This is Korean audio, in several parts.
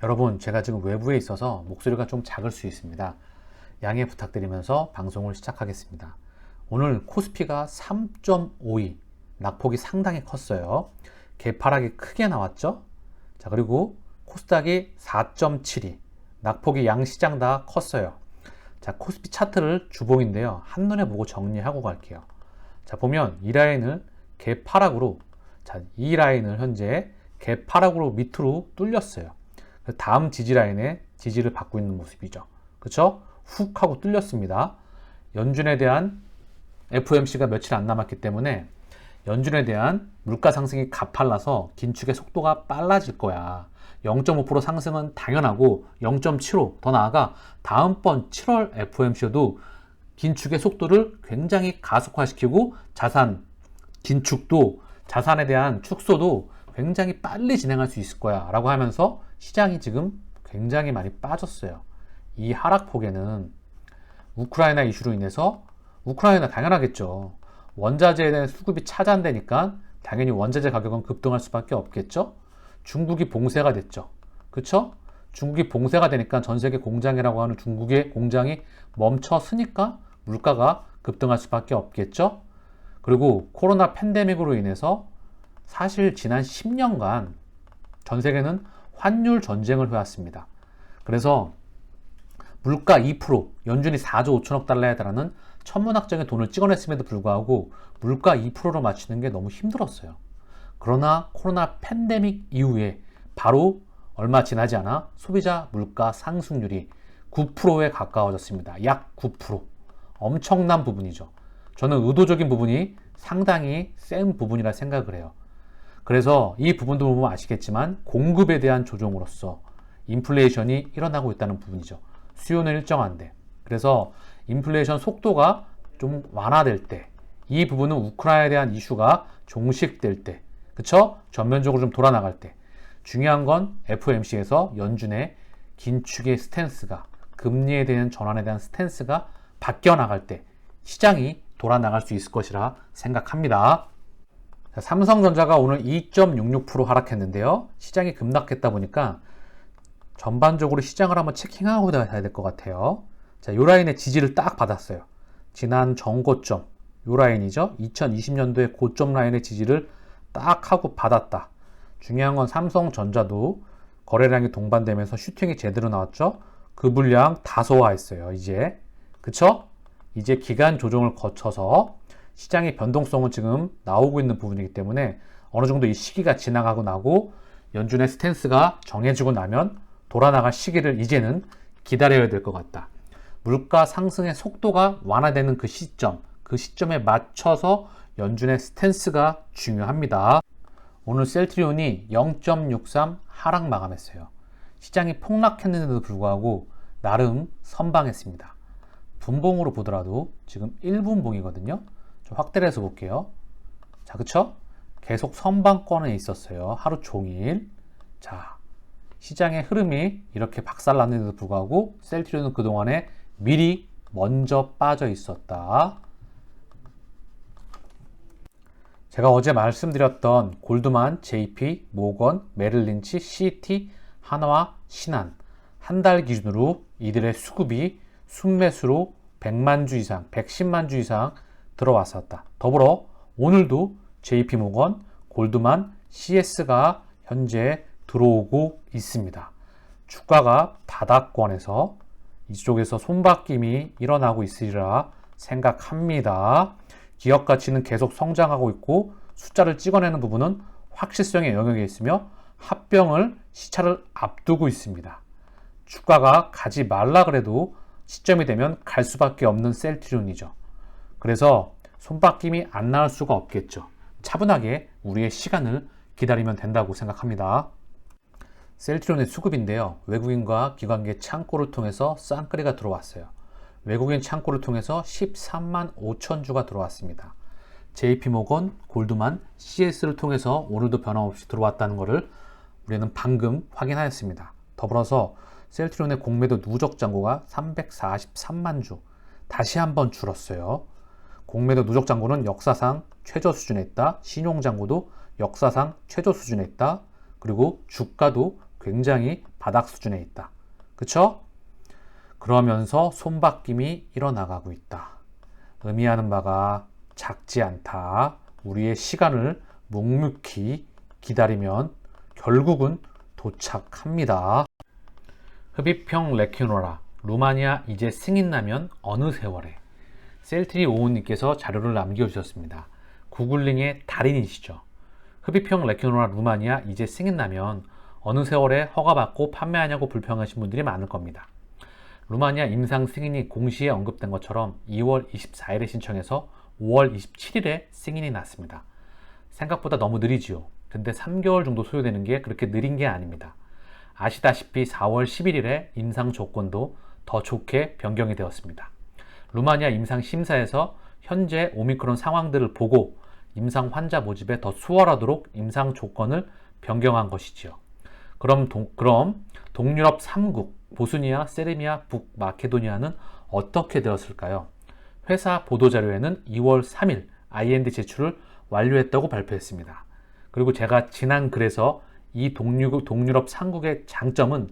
여러분, 제가 지금 외부에 있어서 목소리가 좀 작을 수 있습니다. 양해 부탁드리면서 방송을 시작하겠습니다. 오늘 코스피가 3.52, 낙폭이 상당히 컸어요. 개파락이 크게 나왔죠? 자, 그리고 코스닥이 4.72, 낙폭이 양 시장 다 컸어요. 자, 코스피 차트를 주봉인데요. 한눈에 보고 정리하고 갈게요. 자, 보면 이 라인을 개파락으로, 자, 이 라인을 현재 개파락으로 밑으로 뚫렸어요. 다음 지지 라인에 지지를 받고 있는 모습이죠. 그쵸? 훅 하고 뚫렸습니다. 연준에 대한 FOMC가 며칠 안 남았기 때문에 연준에 대한 물가 상승이 가팔라서 긴축의 속도가 빨라질 거야. 0.5% 상승은 당연하고 0.75, 더 나아가 다음번 7월 FOMC여도 긴축의 속도를 굉장히 가속화시키고 자산 긴축도, 자산에 대한 축소도 굉장히 빨리 진행할 수 있을 거야 라고 하면서 시장이 지금 굉장히 많이 빠졌어요. 이 하락폭에는 우크라이나 이슈로 인해서, 우크라이나 당연하겠죠. 원자재에 대한 수급이 차단되니까 당연히 원자재 가격은 급등할 수밖에 없겠죠. 중국이 봉쇄가 됐죠. 그쵸? 중국이 봉쇄가 되니까 전 세계 공장이라고 하는 중국의 공장이 멈춰서니까 물가가 급등할 수밖에 없겠죠. 그리고 코로나 팬데믹으로 인해서 사실 지난 10년간 전 세계는 환율 전쟁을 해왔습니다. 그래서 물가 2%, 연준이 4조 5천억 달러에 달하는 천문학적인 돈을 찍어냈음에도 불구하고 물가 2%로 맞추는 게 너무 힘들었어요. 그러나 코로나 팬데믹 이후에 바로 얼마 지나지 않아 소비자 물가 상승률이 9%에 가까워졌습니다. 약 9%. 엄청난 부분이죠. 저는 의도적인 부분이 상당히 센 부분이라 생각을 해요. 그래서 이 부분도 보면 아시겠지만 공급에 대한 조정으로서 인플레이션이 일어나고 있다는 부분이죠. 수요는 일정한데. 그래서 인플레이션 속도가 좀 완화될 때, 이 부분은 우크라이나에 대한 이슈가 종식될 때, 그쵸? 전면적으로 좀 돌아나갈 때. 중요한 건 FOMC에서 연준의 긴축의 스탠스가, 금리에 대한 전환에 대한 스탠스가 바뀌어 나갈 때 시장이 돌아나갈 수 있을 것이라 생각합니다. 자, 삼성전자가 오늘 2.66% 하락했는데요. 시장이 급락했다 보니까 전반적으로 시장을 한번 체킹하고 가야 될 것 같아요. 자, 요 라인의 지지를 딱 받았어요. 지난 전고점, 요 라인이죠. 2020년도의 고점 라인의 지지를 딱 하고 받았다. 중요한 건 삼성전자도 거래량이 동반되면서 슈팅이 제대로 나왔죠. 그 물량 다소화했어요. 이제. 그쵸? 이제 기간 조정을 거쳐서 시장의 변동성은 지금 나오고 있는 부분이기 때문에 어느 정도 이 시기가 지나가고 나고 연준의 스탠스가 정해지고 나면 돌아나갈 시기를 이제는 기다려야 될 것 같다. 물가 상승의 속도가 완화되는 그 시점, 그 시점에 맞춰서 연준의 스탠스가 중요합니다. 오늘 셀트리온이 0.63 하락 마감했어요. 시장이 폭락했는데도 불구하고 나름 선방했습니다. 분봉으로 보더라도 지금 1분봉이거든요. 좀 확대를 해서 볼게요. 자, 그쵸? 계속 선방권에 있었어요. 하루 종일. 자, 시장의 흐름이 이렇게 박살났는데도 불구하고 셀트리온은 그동안에 미리 먼저 빠져 있었다. 제가 어제 말씀드렸던 골드만, JP, 모건, 메릴린치, CT, 한화, 신한 한 달 기준으로 이들의 수급이 순매수로 100만 주 이상, 110만 주 이상 들어왔었다. 더불어 오늘도 JP모건, 골드만, CS가 현재 들어오고 있습니다. 주가가 바닥권에서 이쪽에서 손바뀜이 일어나고 있으리라 생각합니다. 기업 가치는 계속 성장하고 있고 숫자를 찍어내는 부분은 확실성의 영역에 있으며 합병을 시차를 앞두고 있습니다. 주가가 가지 말라 그래도 시점이 되면 갈 수밖에 없는 셀트리온이죠. 그래서 손바뀜이 안 나올 수가 없겠죠. 차분하게 우리의 시간을 기다리면 된다고 생각합니다. 셀트리온의 수급인데요. 외국인과 기관계 창고를 통해서 쌍끌이가 들어왔어요. 외국인 창고를 통해서 13만 5천 주가 들어왔습니다. JP모건, 골드만, CS를 통해서 오늘도 변함없이 들어왔다는 것을 우리는 방금 확인하였습니다. 더불어서 셀트리온의 공매도 누적 잔고가 343만 주, 다시 한번 줄었어요. 공매도 누적 잔고는 역사상 최저 수준에 있다. 신용 잔고도 역사상 최저 수준에 있다. 그리고 주가도 굉장히 바닥 수준에 있다. 그쵸? 그러면서 손바뀜이 일어나가고 있다. 의미하는 바가 작지 않다. 우리의 시간을 묵묵히 기다리면 결국은 도착합니다. 흡입형 레퀴노라, 루마니아 이제 승인 나면 어느 세월에? 셀트리 오은님께서 자료를 남겨주셨습니다. 구글링의 달인이시죠. 흡입형 레퀴노라 루마니아 이제 승인 나면 어느 세월에 허가받고 판매하냐고 불평하신 분들이 많을 겁니다. 루마니아 임상 승인이 공시에 언급된 것처럼 2월 24일에 신청해서 5월 27일에 승인이 났습니다. 생각보다 너무 느리지요. 근데 3개월 정도 소요되는 게 그렇게 느린 게 아닙니다. 아시다시피 4월 11일에 임상 조건도 더 좋게 변경이 되었습니다. 루마니아 임상 심사에서 현재 오미크론 상황들을 보고 임상 환자 모집에 더 수월하도록 임상 조건을 변경한 것이지요. 그럼 동유럽 3국 보스니아, 세르비아, 북마케도니아는 어떻게 되었을까요? 회사 보도자료에는 2월 3일 IND 제출을 완료했다고 발표했습니다. 그리고 제가 지난 글에서 이 동유럽 3국의 장점은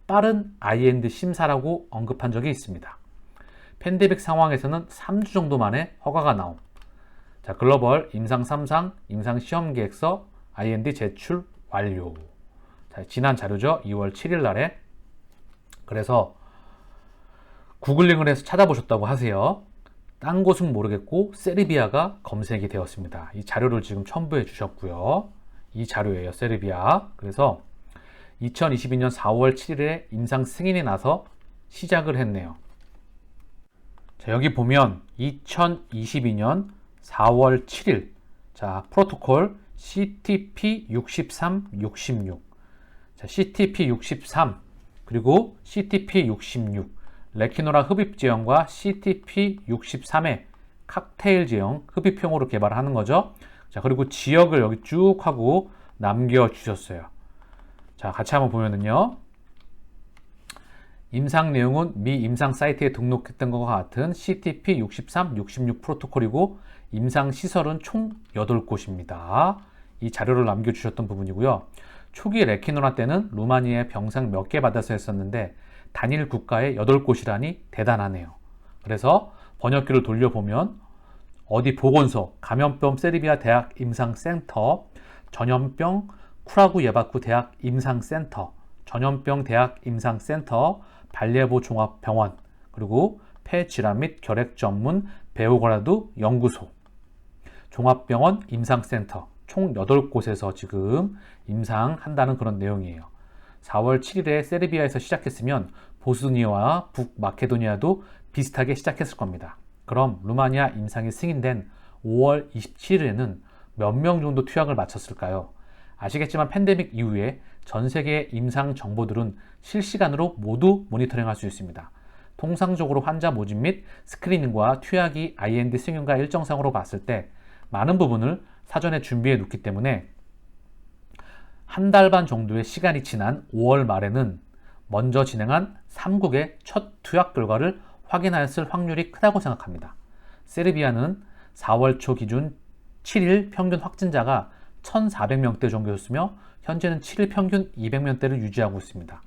빠른 IND 심사라고 언급한 적이 있습니다. 팬데믹 상황에서는 3주 정도 만에 허가가 나옴. 자, 글로벌 임상 3상 임상 시험 계획서 IND 제출 완료. 자, 지난 자료죠. 2월 7일 날에. 그래서 구글링을 해서 찾아보셨다고 하세요. 딴 곳은 모르겠고 세르비아가 검색이 되었습니다. 이 자료를 지금 첨부해 주셨고요. 이 자료예요. 세르비아. 그래서 2022년 4월 7일에 임상 승인이 나서 시작을 했네요. 자, 여기 보면 2022년 4월 7일 자, 프로토콜 CTP 63, 66 자, CTP 63 그리고 CTP 66 레퀴노라 흡입 제형과 CTP 63의 칵테일 제형 흡입형으로 개발하는 거죠. 자, 그리고 지역을 여기 쭉 하고 남겨주셨어요. 자, 같이 한번 보면은요. 임상 내용은 미 임상 사이트에 등록했던 것과 같은 CTP 63, 66 프로토콜이고 임상 시설은 총 8곳입니다. 이 자료를 남겨주셨던 부분이고요. 초기 레퀴노라 때는 루마니아에 병상 몇 개 받아서 했었는데 단일 국가에 8곳이라니 대단하네요. 그래서 번역기를 돌려보면 어디 보건소, 감염병 세르비아 대학 임상센터, 전염병 쿠라구 예바쿠 대학 임상센터, 전염병 대학 임상센터, 발레보 종합병원, 그리고 폐질환 및 결핵 전문 베오그라드 연구소, 종합병원 임상센터 총 8곳에서 지금 임상한다는 그런 내용이에요. 4월 7일에 세르비아에서 시작했으면 보스니아와 북마케도니아도 비슷하게 시작했을 겁니다. 그럼 루마니아 임상이 승인된 5월 27일에는 몇 명 정도 투약을 마쳤을까요? 아시겠지만 팬데믹 이후에 전 세계의 임상 정보들은 실시간으로 모두 모니터링할 수 있습니다. 통상적으로 환자 모집 및 스크리닝과 투약이 IND 승인과 일정상으로 봤을 때 많은 부분을 사전에 준비해 놓기 때문에 한 달 반 정도의 시간이 지난 5월 말에는 먼저 진행한 3국의 첫 투약 결과를 확인하였을 확률이 크다고 생각합니다. 세르비아는 4월 초 기준 7일 평균 확진자가 1,400명대 정도였으며 현재는 7일 평균 200명대를 유지하고 있습니다.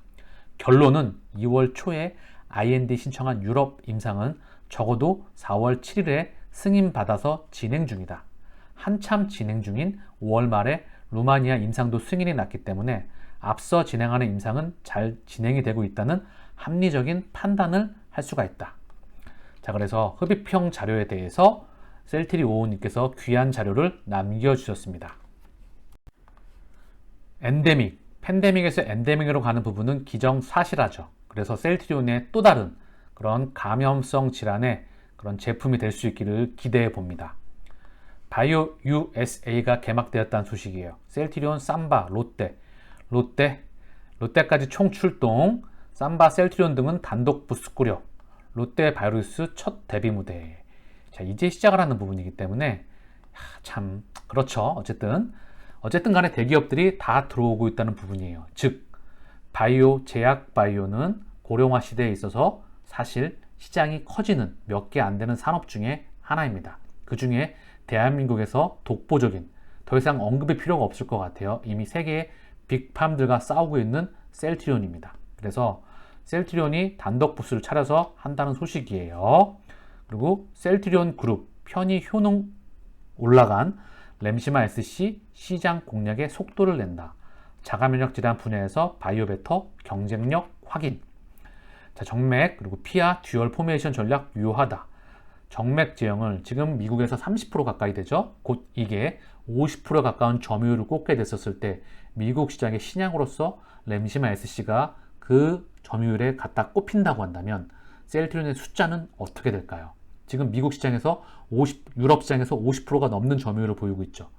결론은 2월 초에 IND 신청한 유럽 임상은 적어도 4월 7일에 승인받아서 진행 중이다. 한참 진행 중인 5월 말에 루마니아 임상도 승인이 났기 때문에 앞서 진행하는 임상은 잘 진행이 되고 있다는 합리적인 판단을 할 수가 있다. 자, 그래서 흡입형 자료에 대해서 셀트리 오우님께서 귀한 자료를 남겨주셨습니다. 엔데믹, 팬데믹에서 엔데믹으로 가는 부분은 기정사실하죠. 그래서 셀트리온의 또 다른 그런 감염성 질환의 그런 제품이 될 수 있기를 기대해 봅니다. 바이오 USA가 개막되었다는 소식이에요. 셀트리온, 삼바, 롯데까지 총 출동, 삼바, 셀트리온 등은 단독 부스 꾸려, 롯데 바이러스 첫 데뷔 무대. 자, 이제 시작을 하는 부분이기 때문에 참 그렇죠. 어쨌든 간에 대기업들이 다 들어오고 있다는 부분이에요. 즉 바이오, 제약 바이오는 고령화 시대에 있어서 사실 시장이 커지는 몇 개 안 되는 산업 중에 하나입니다. 그 중에 대한민국에서 독보적인, 더 이상 언급의 필요가 없을 것 같아요. 이미 세계의 빅팜들과 싸우고 있는 셀트리온입니다. 그래서 셀트리온이 단독 부스를 차려서 한다는 소식이에요. 그리고 셀트리온 그룹 편의 효능 올라간 램시마 SC 시장 공략에 속도를 낸다. 자가면역 질환 분야에서 바이오베터 경쟁력 확인. 자, 정맥 그리고 피아 듀얼 포메이션 전략 유효하다. 정맥 제형을 지금 미국에서 30% 가까이 되죠. 곧 이게 50% 가까운 점유율을 꽂게 됐었을 때 미국 시장의 신약으로서 램시마 SC가 그 점유율에 갖다 꼽힌다고 한다면 셀트리온의 숫자는 어떻게 될까요? 지금 미국 시장에서 유럽 시장에서 50%가 넘는 점유율을 보이고 있죠.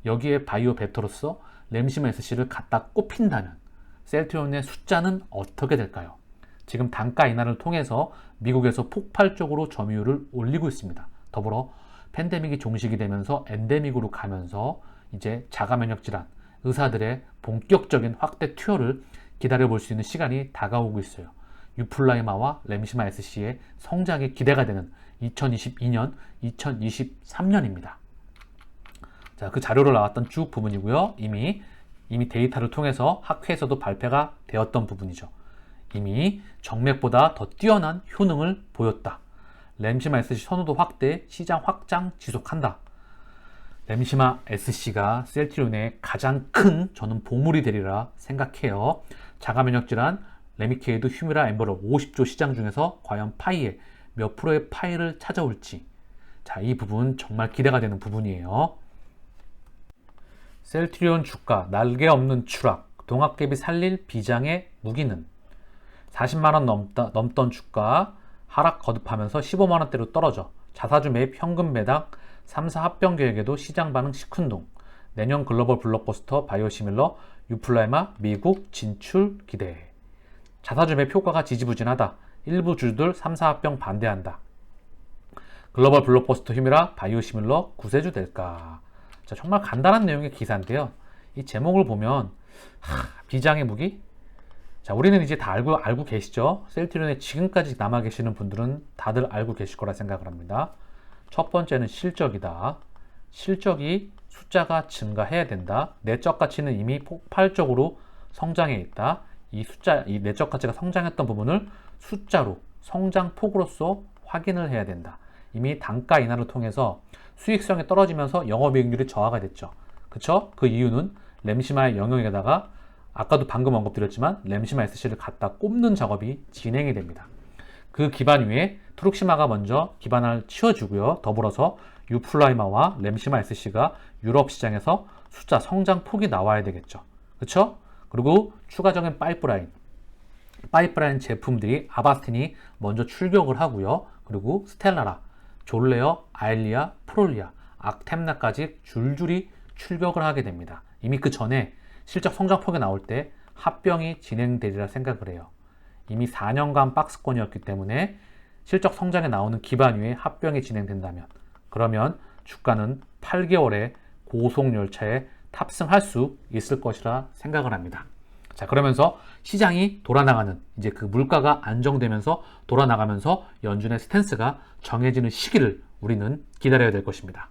여기에 바이오 베터로서 램시마 SC를 갖다 꼽힌다면 셀트리온의 숫자는 어떻게 될까요? 지금 단가 인하를 통해서 미국에서 폭발적으로 점유율을 올리고 있습니다. 더불어 팬데믹이 종식이 되면서 엔데믹으로 가면서 이제 자가면역 질환, 의사들의 본격적인 확대 투여를 기다려볼 수 있는 시간이 다가오고 있어요. 유플라이마와 램시마 SC의 성장이 기대가 되는 2022년, 2023년입니다. 자, 그 자료로 나왔던 쭉 부분이고요. 이미 데이터를 통해서 학회에서도 발표가 되었던 부분이죠. 이미 정맥보다 더 뛰어난 효능을 보였다. 램시마 SC 선호도 확대, 시장 확장 지속한다. 램시마 SC가 셀트리온의 가장 큰 저는 보물이 되리라 생각해요. 자가면역 질환, 레미케이드, 휴미라, 엠버럴 50조 시장 중에서 과연 파이에 몇 프로의 파이를 찾아올지. 자, 이 부분 정말 기대가 되는 부분이에요. 셀트리온 주가 날개 없는 추락, 동학개비 살릴 비장의 무기는 40만원 넘던 주가 하락 거듭하면서 15만원대로 떨어져 자사주 매입 현금 매당 3사 합병 계획에도 시장 반응 시큰둥. 내년 글로벌 블록버스터 바이오시밀러 유플라이마 미국 진출 기대. 자사주 매입 효과가 지지부진하다. 일부 주주들 3사 합병 반대한다. 글로벌 블록버스터 휴미라 바이오시밀러 구세주 될까. 자, 정말 간단한 내용의 기사인데요. 이 제목을 보면 비장의 무기? 자, 우리는 이제 다 알고 계시죠? 셀트리온에 지금까지 남아 계시는 분들은 다들 알고 계실 거라 생각을 합니다. 첫 번째는 실적이다. 실적이 숫자가 증가해야 된다. 내적 가치는 이미 폭발적으로 성장해 있다. 이 내적 가치가 성장했던 부분을 숫자로, 성장폭으로서 확인을 해야 된다. 이미 단가 인하를 통해서 수익성이 떨어지면서 영업이익률이 저하가 됐죠. 그쵸? 그 이유는 램시마의 영역에다가 아까도 방금 언급드렸지만 램시마 SC를 갖다 꼽는 작업이 진행이 됩니다. 그 기반 위에 트룩시마가 먼저 기반을 치워주고요. 더불어서 유플라이마와 램시마 SC가 유럽 시장에서 숫자 성장폭이 나와야 되겠죠. 그쵸? 그리고 추가적인 파이프라인 제품들이 아바스틴이 먼저 출격을 하고요. 그리고 스텔라라, 졸레어, 아일리아, 프롤리아, 악템나까지 줄줄이 출격을 하게 됩니다. 이미 그 전에 실적 성장폭이 나올 때 합병이 진행되리라 생각을 해요. 이미 4년간 박스권이었기 때문에 실적 성장에 나오는 기반 위에 합병이 진행된다면 그러면 주가는 8개월의 고속열차에 탑승할 수 있을 것이라 생각을 합니다. 자, 그러면서 시장이 돌아나가는 이제 그 물가가 안정되면서 돌아나가면서 연준의 스탠스가 정해지는 시기를 우리는 기다려야 될 것입니다.